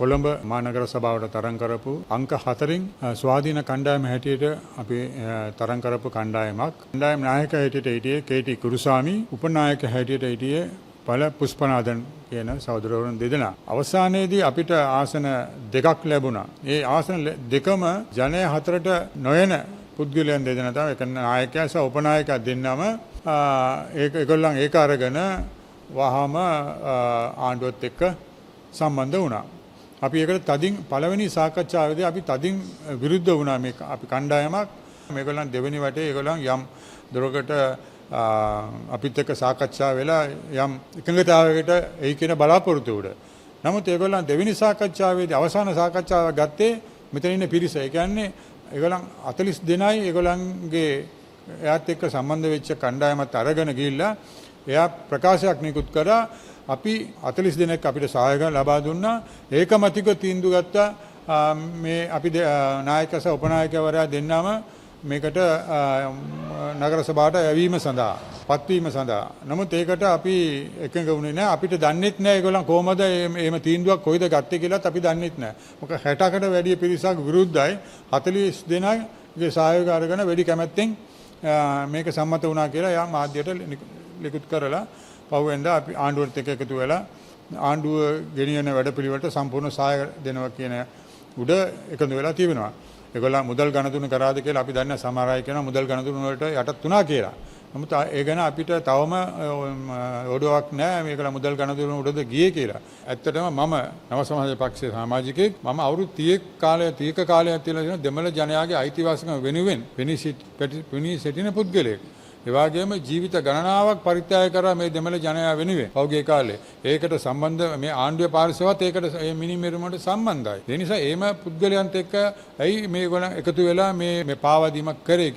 කොළඹ මහනගර සභාවට තරම් කරපු අංක 4න් ස්වාධීන කණ්ඩායම හැටියට අපි තරම් කරපු කණ්ඩායමක්. කණ්ඩායම් නායක හැටියට හිටියේ කේ.ටී. කුරුසාමි, උපනායක හැටියට හිටියේ පළ පුෂ්පනාදන් කියන සහෝදරවරුන් දෙදෙනා. අවසානයේදී අපිට ආසන දෙකක් ලැබුණා. ඒ ආසන දෙකම ජනය හතරට නොයන පුද්ගලයන් දෙදෙනා තමයි. එක නායකයා සහ උපනායකයා දෙන්නම ඒගොල්ලන් ඒක අරගෙන වහාම ආණ්ඩුවත් එක්ක සම්බන්ධ වුණා. අපි ඒකට තදින් පළවෙනි සාකච්ඡාවේදී අපි තදින් විරුද්ධ වුණා. මේ අපි කණ්ඩායමක් මේගොල්ලන් දෙවෙනි වටේ ඒගොල්ලන් යම් දොරකට අපිත් එක්ක සාකච්ඡා වෙලා යම් එකඟතාවයකට එයි කියන බලාපොරොත්තු උඩ. නමුත් ඒගොල්ලන් දෙවෙනි සාකච්ඡාවේදී අවසාන සාකච්ඡාව ගත්තේ මෙතන ඉන්න පිරිස. ඒ කියන්නේ ඒගොල්ලන් 40 දෙනයි ඒගොල්ලන්ගේ එයාත් එක්ක සම්බන්ධ වෙච්ච කණ්ඩායමත් අරගෙන ගිහිල්ලා එයා ප්‍රකාශයක් නිකුත් කරා. අපි 40 දෙනෙක් අපිට සහායක ලබා දුන්නා. ඒකමතික තීන්දුව ගත්තා මේ අපි නායක සහ උපනායකවරයා දෙන්නම මේකට නගර සභාවට යැවීම සඳහා පත්වීම සඳහා. නමුත් ඒකට අපි එකඟ වුණේ නැහැ. අපිට දන්නෙත් නැහැ ඒගොල්ලන් කොහොමද එහෙම තීන්දුවක් කොයිද ගත්තේ කියලාත් අපි දන්නෙත් නැහැ. මොකද 60කට වැඩි පිරිසක් විරුද්ධයි. 40 දෙනාගේ සහායක අරගෙන වැඩි කැමැත්තෙන් මේක සම්මත වුණා කියලා යා මාධ්‍යයට ලිඛිත කරලා පහුවෙන්දා අපි ආණ්ඩුවත් එක්ක එකතු වෙලා ආණ්ඩුව ගෙනියන වැඩපිළිවෙලට සම්පූර්ණ සහාය දෙනවා කියන උඩ එකතු වෙලා තිබෙනවා. ඒගොල්ලන් මුදල් ගණතුණු කරාද කියලා අපි දන්නේ සමහර අය කියනවා මුදල් ගණතුණු වලට යටත් වුණා කියලා. නමුත් ඒ ගැන අපිට තවම ඔඩුවක් නැහැ මේකලා මුදල් ගණතුණු උඩද ගියේ කියලා. ඇත්තටම මම නව සමාජ පක්ෂයේ සමාජිකයෙක්. මම අවුරුදු 30ක කාලයක් තියලා දෙමළ ජනයාගේ අයිතිවාසිකම් වෙනුවෙන් පෙනී සිටින පුද්ගලයෙක්. ඒ වගේම ජීවිත ගණනාවක් පරිත්‍යාග කරා මේ දෙමළ ජනයා වෙනුවෙන් පෞගේ කාලේ. ඒකට සම්බන්ධ මේ ආණ්ඩුවේ පාර්ශවයත් ඒකට මේ මිනිමෙරුමට සම්බන්ධයි. ඒ නිසා එහෙම පුද්ගලයන්ට එක්ක ඇයි මේගොල්ලන් එකතු වෙලා මේ පාවාදීමක් කරේ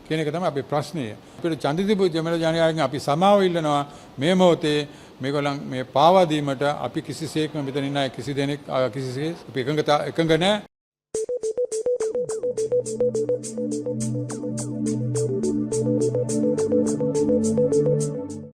කියන එක තමයි අපේ ප්‍රශ්නය. අපිට ඡන්දිදීපු දෙමළ ජනයාගෙන් අපි සමාව ඉල්ලනවා මේ මොහොතේ මේගොල්ලන් මේ පාවාදීමට අපි කිසිසේත්ම මෙතන ඉන්න කිසි දෙනෙක් කිසිසේත් අපි එකඟ නැහැ.